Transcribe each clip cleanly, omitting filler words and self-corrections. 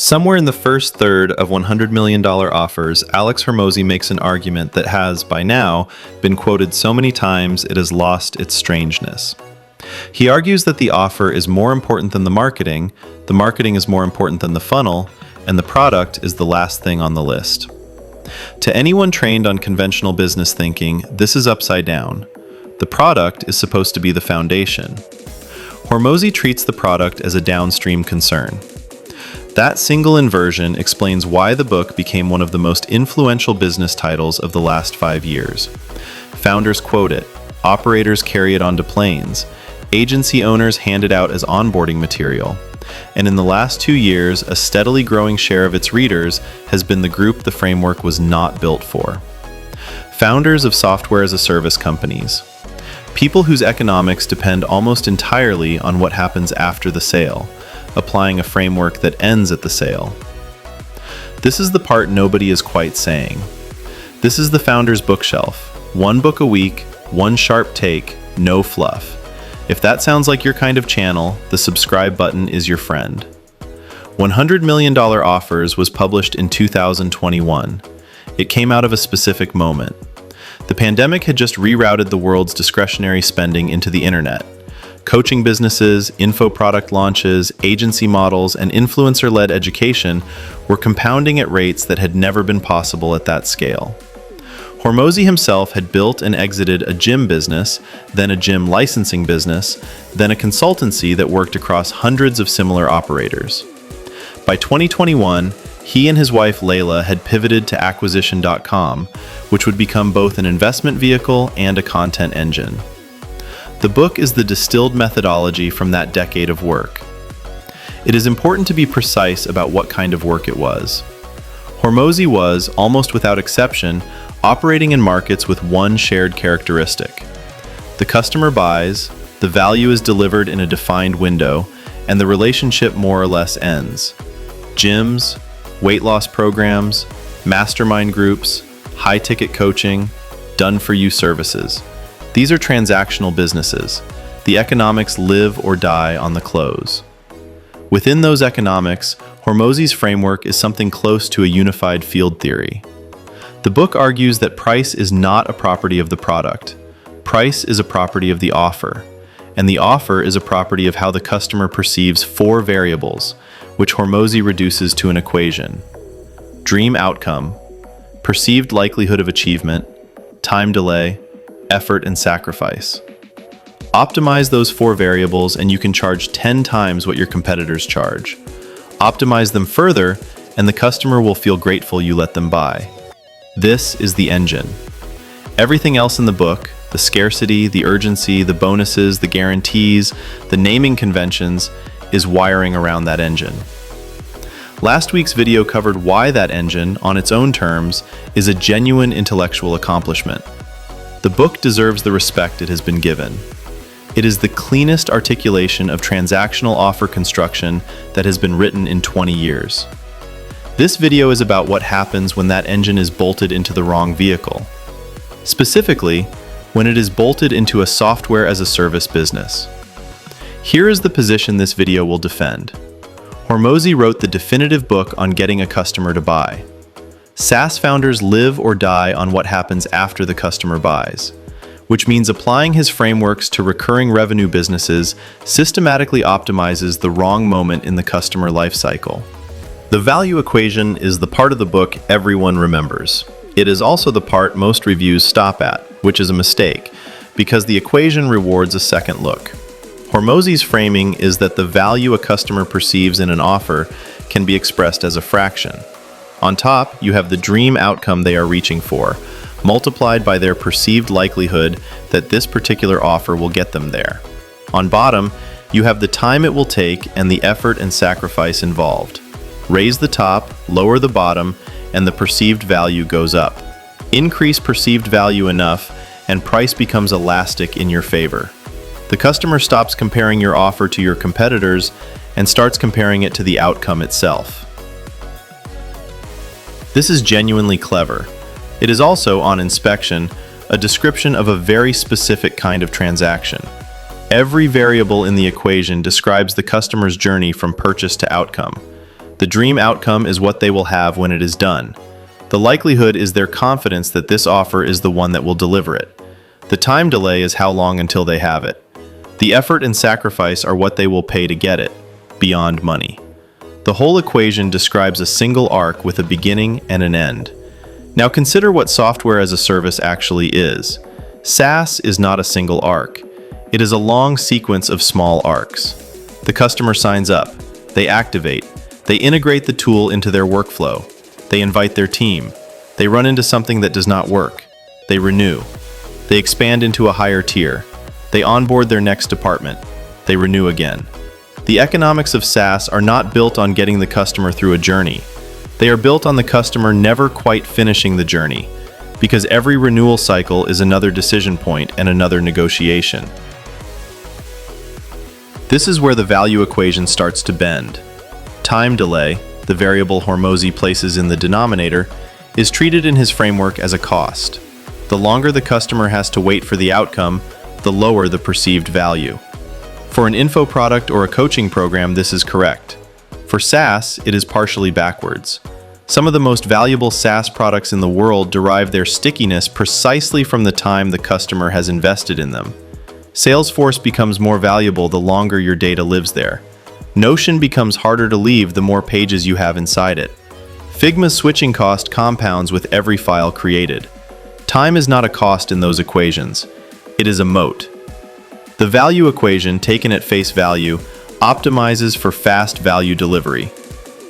Somewhere in the first third of $100 million offers, Alex Hormozi makes an argument that has, by now, been quoted so many times it has lost its strangeness. He argues that the offer is more important than the marketing is more important than the funnel, and the product is the last thing on the list. To anyone trained on conventional business thinking, this is upside down. The product is supposed to be the foundation. Hormozi treats the product as a downstream concern. That single inversion explains why the book became one of the most influential business titles of the last 5 years. Founders quote it, operators carry it onto planes, agency owners hand it out as onboarding material, and in the last 2 years, a steadily growing share of its readers has been the group the framework was not built for. Founders of software-as-a-service companies. People whose economics depend almost entirely on what happens after the sale, applying a framework that ends at the sale. This is the part nobody is quite saying. This is the founder's bookshelf. 1 book a week, 1 sharp take, no fluff. If that sounds like your kind of channel, the subscribe button is your friend. $100 million Offers was published in 2021. It came out of a specific moment. The pandemic had just rerouted the world's discretionary spending into the internet. Coaching businesses, info product launches, agency models, and influencer-led education were compounding at rates that had never been possible at that scale. Hormozi himself had built and exited a gym business, then a gym licensing business, then a consultancy that worked across hundreds of similar operators. By 2021, he and his wife Layla had pivoted to acquisition.com, which would become both an investment vehicle and a content engine. The book is the distilled methodology from that decade of work. It is important to be precise about what kind of work it was. Hormozi was, almost without exception, operating in markets with one shared characteristic. The customer buys, the value is delivered in a defined window, and the relationship more or less ends. Gyms, weight loss programs, mastermind groups, high-ticket coaching, done-for-you services. These are transactional businesses. The economics live or die on the close. Within those economics, Hormozi's framework is something close to a unified field theory. The book argues that price is not a property of the product. Price is a property of the offer, and the offer is a property of how the customer perceives 4 variables, which Hormozi reduces to an equation. Dream outcome, perceived likelihood of achievement, time delay, effort and sacrifice. Optimize those 4 variables and you can charge 10 times what your competitors charge. Optimize them further and the customer will feel grateful you let them buy. This is the engine. Everything else in the book, the scarcity, the urgency, the bonuses, the guarantees, the naming conventions, is wiring around that engine. Last week's video covered why that engine, on its own terms, is a genuine intellectual accomplishment. The book deserves the respect it has been given. It is the cleanest articulation of transactional offer construction that has been written in 20 years. This video is about what happens when that engine is bolted into the wrong vehicle. Specifically, when it is bolted into a software-as-a-service business. Here is the position this video will defend. Hormozi wrote the definitive book on getting a customer to buy. SaaS founders live or die on what happens after the customer buys, which means applying his frameworks to recurring revenue businesses systematically optimizes the wrong moment in the customer lifecycle. The value equation is the part of the book everyone remembers. It is also the part most reviews stop at, which is a mistake, because the equation rewards a second look. Hormozi's framing is that the value a customer perceives in an offer can be expressed as a fraction. On top, you have the dream outcome they are reaching for, multiplied by their perceived likelihood that this particular offer will get them there. On bottom, you have the time it will take and the effort and sacrifice involved. Raise the top, lower the bottom, and the perceived value goes up. Increase perceived value enough, and price becomes elastic in your favor. The customer stops comparing your offer to your competitors and starts comparing it to the outcome itself. This is genuinely clever. It is also, on inspection, a description of a very specific kind of transaction. Every variable in the equation describes the customer's journey from purchase to outcome. The dream outcome is what they will have when it is done. The likelihood is their confidence that this offer is the one that will deliver it. The time delay is how long until they have it. The effort and sacrifice are what they will pay to get it, beyond money. The whole equation describes a single arc with a beginning and an end. Now consider what software as a service actually is. SaaS is not a single arc. It is a long sequence of small arcs. The customer signs up, they activate, they integrate the tool into their workflow, they invite their team, they run into something that does not work, they renew, they expand into a higher tier, they onboard their next department, they renew again. The economics of SaaS are not built on getting the customer through a journey. They are built on the customer never quite finishing the journey, because every renewal cycle is another decision point and another negotiation. This is where the value equation starts to bend. Time delay, the variable Hormozi places in the denominator, is treated in his framework as a cost. The longer the customer has to wait for the outcome, the lower the perceived value. For an info product or a coaching program, this is correct. For SaaS, it is partially backwards. Some of the most valuable SaaS products in the world derive their stickiness precisely from the time the customer has invested in them. Salesforce becomes more valuable the longer your data lives there. Notion becomes harder to leave the more pages you have inside it. Figma's switching cost compounds with every file created. Time is not a cost in those equations. It is a moat. The value equation, taken at face value, optimizes for fast value delivery.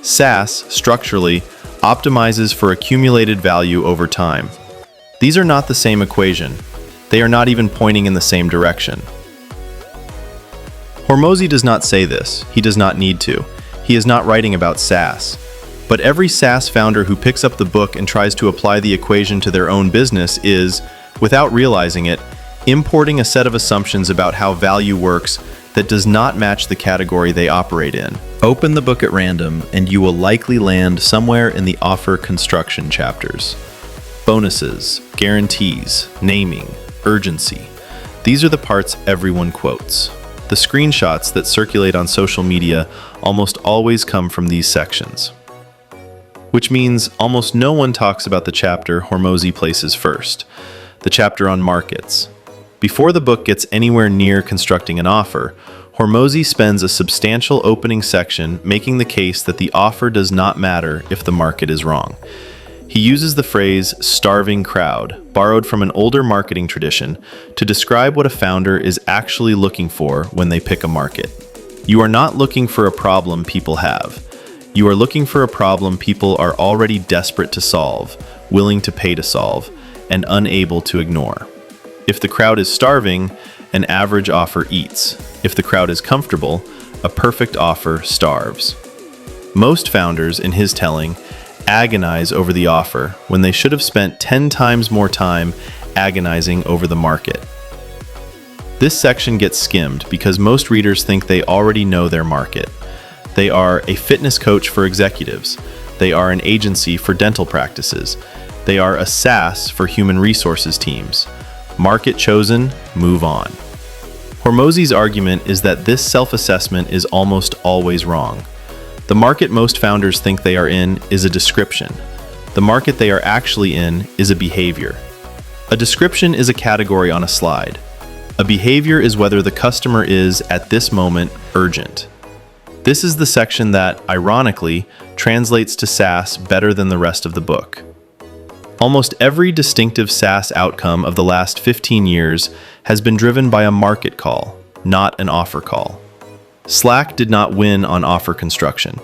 SaaS, structurally, optimizes for accumulated value over time. These are not the same equation. They are not even pointing in the same direction. Hormozi does not say this. He does not need to. He is not writing about SaaS. But every SaaS founder who picks up the book and tries to apply the equation to their own business is, without realizing it, importing a set of assumptions about how value works that does not match the category they operate in. Open the book at random, and you will likely land somewhere in the offer construction chapters. Bonuses, guarantees, naming, urgency. These are the parts everyone quotes. The screenshots that circulate on social media almost always come from these sections. Which means almost no one talks about the chapter Hormozi places first, the chapter on markets. Before the book gets anywhere near constructing an offer, Hormozi spends a substantial opening section making the case that the offer does not matter if the market is wrong. He uses the phrase starving crowd, borrowed from an older marketing tradition, to describe what a founder is actually looking for when they pick a market. You are not looking for a problem people have. You are looking for a problem people are already desperate to solve, willing to pay to solve, and unable to ignore. If the crowd is starving, an average offer eats. If the crowd is comfortable, a perfect offer starves. Most founders, in his telling, agonize over the offer when they should have spent 10 times more time agonizing over the market. This section gets skimmed because most readers think they already know their market. They are a fitness coach for executives. They are an agency for dental practices. They are a SaaS for human resources teams. Market chosen, move on. Hormozi's argument is that this self-assessment is almost always wrong. The market most founders think they are in is a description. The market they are actually in is a behavior. A description is a category on a slide. A behavior is whether the customer is, at this moment, urgent. This is the section that, ironically, translates to SaaS better than the rest of the book. Almost every distinctive SaaS outcome of the last 15 years has been driven by a market call, not an offer call. Slack did not win on offer construction.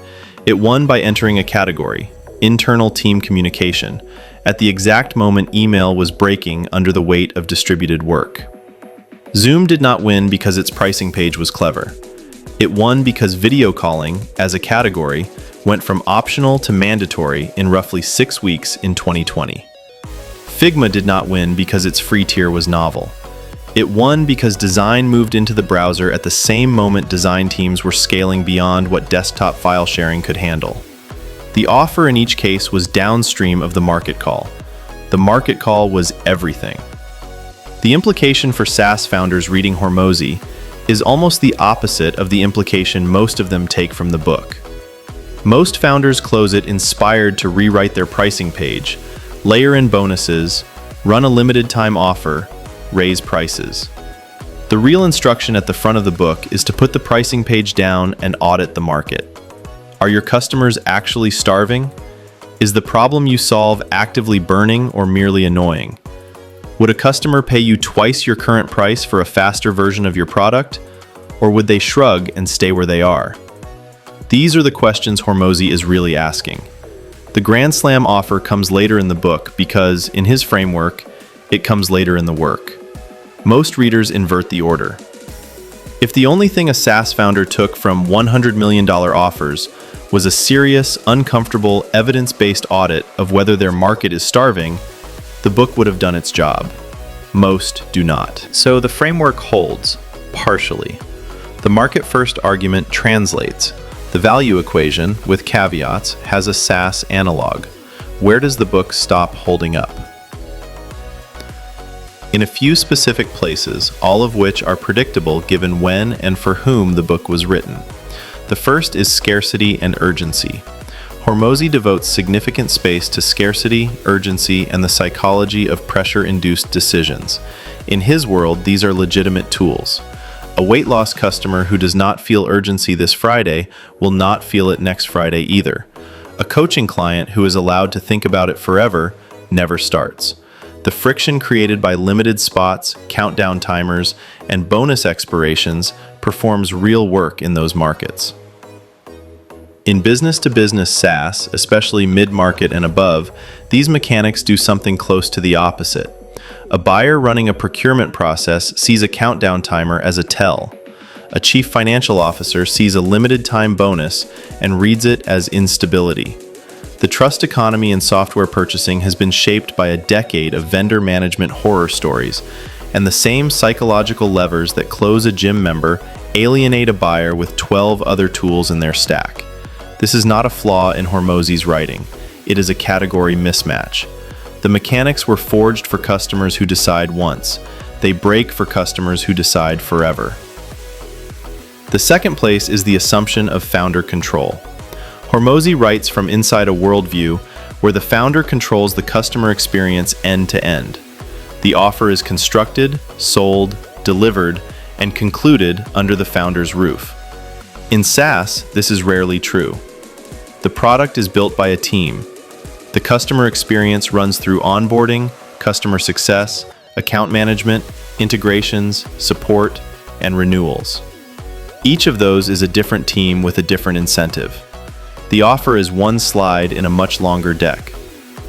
It won by entering a category, internal team communication, at the exact moment email was breaking under the weight of distributed work. Zoom did not win because its pricing page was clever. It won because video calling, as a category, went from optional to mandatory in roughly 6 weeks in 2020. Figma did not win because its free tier was novel. It won because design moved into the browser at the same moment design teams were scaling beyond what desktop file sharing could handle. The offer in each case was downstream of the market call. The market call was everything. The implication for SaaS founders reading Hormozi is almost the opposite of the implication most of them take from the book. Most founders close it inspired to rewrite their pricing page, layer in bonuses, run a limited time offer, raise prices. The real instruction at the front of the book is to put the pricing page down and audit the market. Are your customers actually starving? Is the problem you solve actively burning or merely annoying? Would a customer pay you twice your current price for a faster version of your product? Or would they shrug and stay where they are? These are the questions Hormozi is really asking. The Grand Slam offer comes later in the book because, in his framework, it comes later in the work. Most readers invert the order. If the only thing a SaaS founder took from $100 million offers was a serious, uncomfortable, evidence-based audit of whether their market is starving, the book would have done its job. Most do not. So the framework holds, partially. The market-first argument translates. The value equation, with caveats, has a SaaS analog. Where does the book stop holding up? In a few specific places, all of which are predictable given when and for whom the book was written. The first is scarcity and urgency. Hormozi devotes significant space to scarcity, urgency, and the psychology of pressure-induced decisions. In his world, these are legitimate tools. A weight loss customer who does not feel urgency this Friday will not feel it next Friday either. A coaching client who is allowed to think about it forever never starts. The friction created by limited spots, countdown timers, and bonus expirations performs real work in those markets. In business-to-business SaaS, especially mid-market and above, these mechanics do something close to the opposite. A buyer running a procurement process sees a countdown timer as a tell. A chief financial officer sees a limited time bonus and reads it as instability. The trust economy in software purchasing has been shaped by a decade of vendor management horror stories, and the same psychological levers that close a gym member alienate a buyer with 12 other tools in their stack. This is not a flaw in Hormozi's writing. It is a category mismatch. The mechanics were forged for customers who decide once. They break for customers who decide forever. The second place is the assumption of founder control. Hormozi writes from inside a worldview where the founder controls the customer experience end to end. The offer is constructed, sold, delivered, and concluded under the founder's roof. In SaaS, this is rarely true. The product is built by a team. The customer experience runs through onboarding, customer success, account management, integrations, support, and renewals. Each of those is a different team with a different incentive. The offer is one slide in a much longer deck.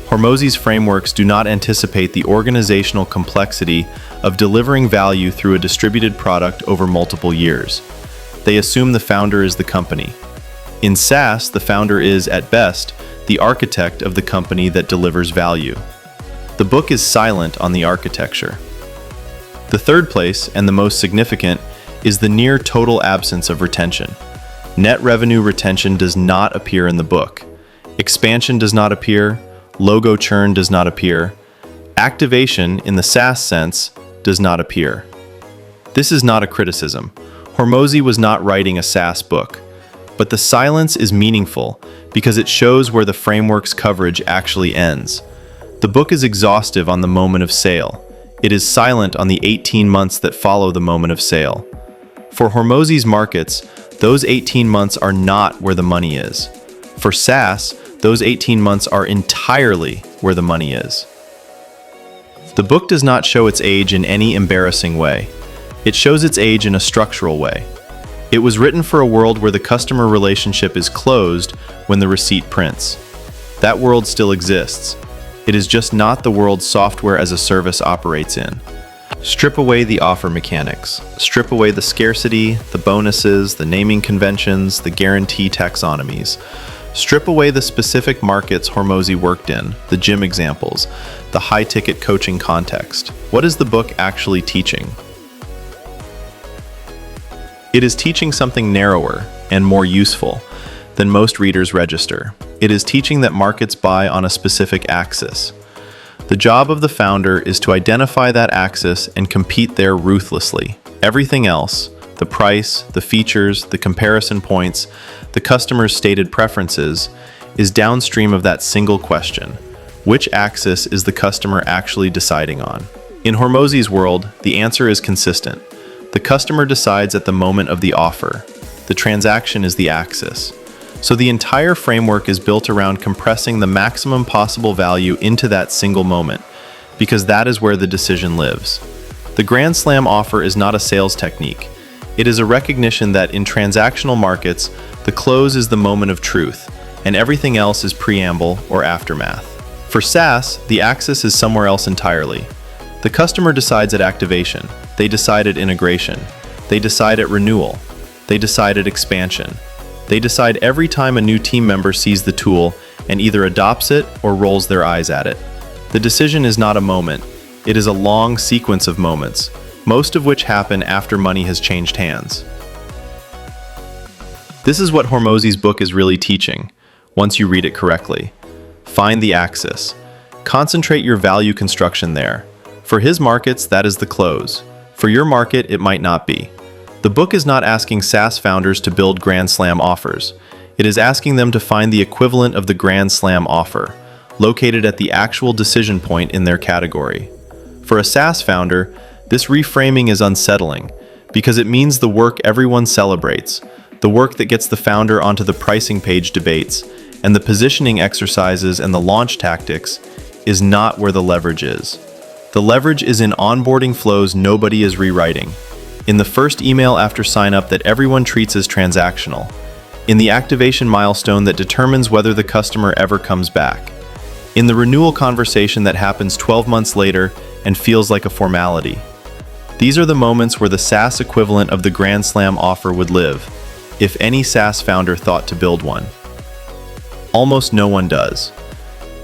Hormozi's frameworks do not anticipate the organizational complexity of delivering value through a distributed product over multiple years. They assume the founder is the company. In SaaS, the founder is, at best, the architect of the company that delivers value. The book is silent on the architecture. The third place, and the most significant, is the near total absence of retention. Net revenue retention does not appear in the book. Expansion does not appear. Logo churn does not appear. Activation, in the SaaS sense, does not appear. This is not a criticism. Hormozi was not writing a SaaS book. But the silence is meaningful because it shows where the framework's coverage actually ends. The book is exhaustive on the moment of sale. It is silent on the 18 months that follow the moment of sale. For Hormozi's markets, those 18 months are not where the money is. For SaaS, those 18 months are entirely where the money is. The book does not show its age in any embarrassing way. It shows its age in a structural way. It was written for a world where the customer relationship is closed when the receipt prints. That world still exists. It is just not the world software as a service operates in. Strip away the offer mechanics. Strip away the scarcity, the bonuses, the naming conventions, the guarantee taxonomies. Strip away the specific markets Hormozi worked in, the gym examples, the high-ticket coaching context. What is the book actually teaching? It is teaching something narrower and more useful than most readers register. It is teaching that markets buy on a specific axis. The job of the founder is to identify that axis and compete there ruthlessly. Everything else, the price, the features, the comparison points, the customer's stated preferences, is downstream of that single question: which axis is the customer actually deciding on? In Hormozi's world, the answer is consistent. The customer decides at the moment of the offer. The transaction is the axis. So the entire framework is built around compressing the maximum possible value into that single moment, because that is where the decision lives. The Grand Slam offer is not a sales technique. It is a recognition that in transactional markets, the close is the moment of truth, and everything else is preamble or aftermath. For SaaS, the axis is somewhere else entirely. The customer decides at activation. They decide at integration. They decide at renewal. They decide at expansion. They decide every time a new team member sees the tool and either adopts it or rolls their eyes at it. The decision is not a moment. It is a long sequence of moments, most of which happen after money has changed hands. This is what Hormozi's book is really teaching, once you read it correctly. Find the axis. Concentrate your value construction there. For his markets, that is the close. For your market, it might not be. The book is not asking SaaS founders to build Grand Slam offers. It is asking them to find the equivalent of the Grand Slam offer, located at the actual decision point in their category. For a SaaS founder, this reframing is unsettling because it means the work everyone celebrates, the work that gets the founder onto the pricing page debates, and the positioning exercises and the launch tactics is not where the leverage is. The leverage is in onboarding flows nobody is rewriting, in the first email after sign-up that everyone treats as transactional, in the activation milestone that determines whether the customer ever comes back, in the renewal conversation that happens 12 months later and feels like a formality. These are the moments where the SaaS equivalent of the Grand Slam offer would live, if any SaaS founder thought to build one. Almost no one does.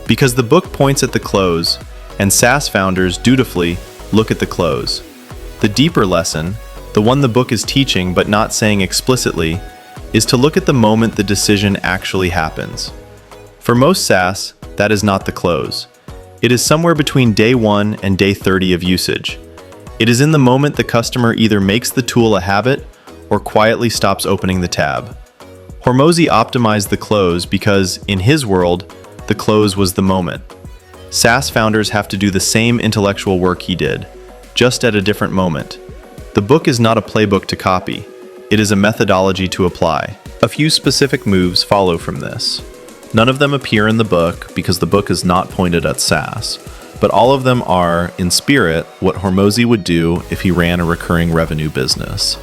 Because the book points at the close, and SaaS founders dutifully look at the close. The deeper lesson, the one the book is teaching but not saying explicitly, is to look at the moment the decision actually happens. For most SaaS, that is not the close. It is somewhere between day 1 and day 30 of usage. It is in the moment the customer either makes the tool a habit or quietly stops opening the tab. Hormozi optimized the close because, in his world, the close was the moment. SaaS founders have to do the same intellectual work he did, just at a different moment. The book is not a playbook to copy. It is a methodology to apply. A few specific moves follow from this. None of them appear in the book because the book is not pointed at SaaS, but all of them are, in spirit, what Hormozi would do if he ran a recurring revenue business.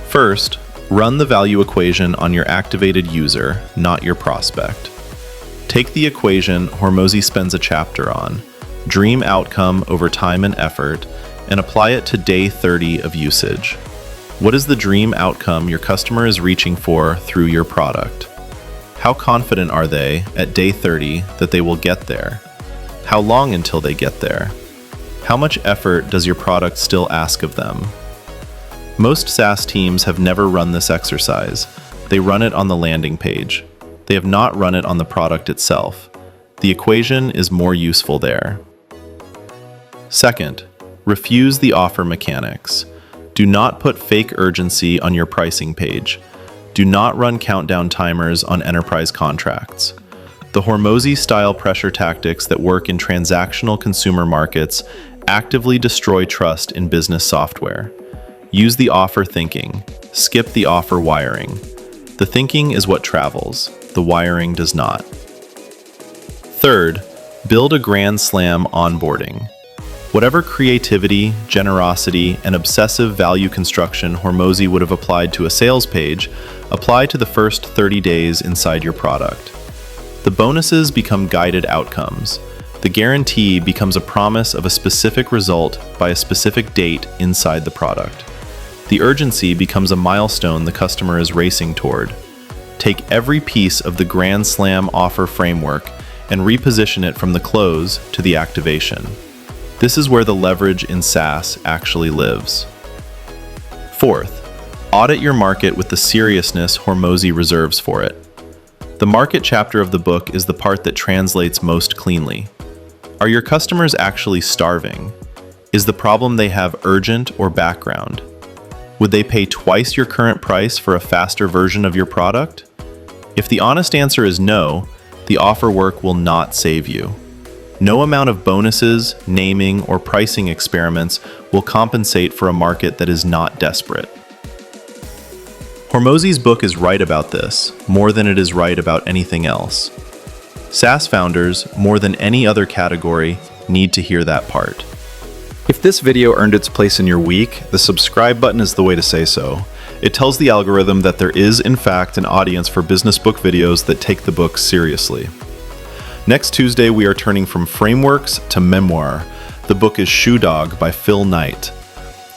First, run the value equation on your activated user, not your prospect. Take the equation Hormozi spends a chapter on, dream outcome over time and effort, and apply it to day 30 of usage. What is the dream outcome your customer is reaching for through your product? How confident are they at day 30 that they will get there? How long until they get there? How much effort does your product still ask of them? Most SaaS teams have never run this exercise. They run it on the landing page. They have not run it on the product itself. The equation is more useful there. Second, refuse the offer mechanics. Do not put fake urgency on your pricing page. Do not run countdown timers on enterprise contracts. The Hormozi-style pressure tactics that work in transactional consumer markets actively destroy trust in business software. Use the offer thinking. Skip the offer wiring. The thinking is what travels. The wiring does not. Third, build a Grand Slam onboarding. Whatever creativity, generosity, and obsessive value construction Hormozi would have applied to a sales page, apply to the first 30 days inside your product. The bonuses become guided outcomes. The guarantee becomes a promise of a specific result by a specific date inside the product. The urgency becomes a milestone the customer is racing toward. Take every piece of the Grand Slam offer framework and reposition it from the close to the activation. This is where the leverage in SaaS actually lives. Fourth, audit your market with the seriousness Hormozi reserves for it. The market chapter of the book is the part that translates most cleanly. Are your customers actually starving? Is the problem they have urgent or background? Would they pay twice your current price for a faster version of your product? If the honest answer is no, the offer work will not save you. No amount of bonuses, naming, or pricing experiments will compensate for a market that is not desperate. Hormozi's book is right about this, more than it is right about anything else. SaaS founders, more than any other category, need to hear that part. If this video earned its place in your week, the subscribe button is the way to say so. It tells the algorithm that there is, in fact, an audience for business book videos that take the book seriously. Next Tuesday, we are turning from frameworks to memoir. The book is Shoe Dog by Phil Knight.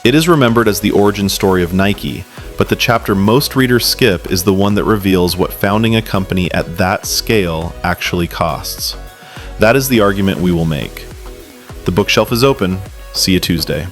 It is remembered as the origin story of Nike, but the chapter most readers skip is the one that reveals what founding a company at that scale actually costs. That is the argument we will make. The bookshelf is open. See you Tuesday.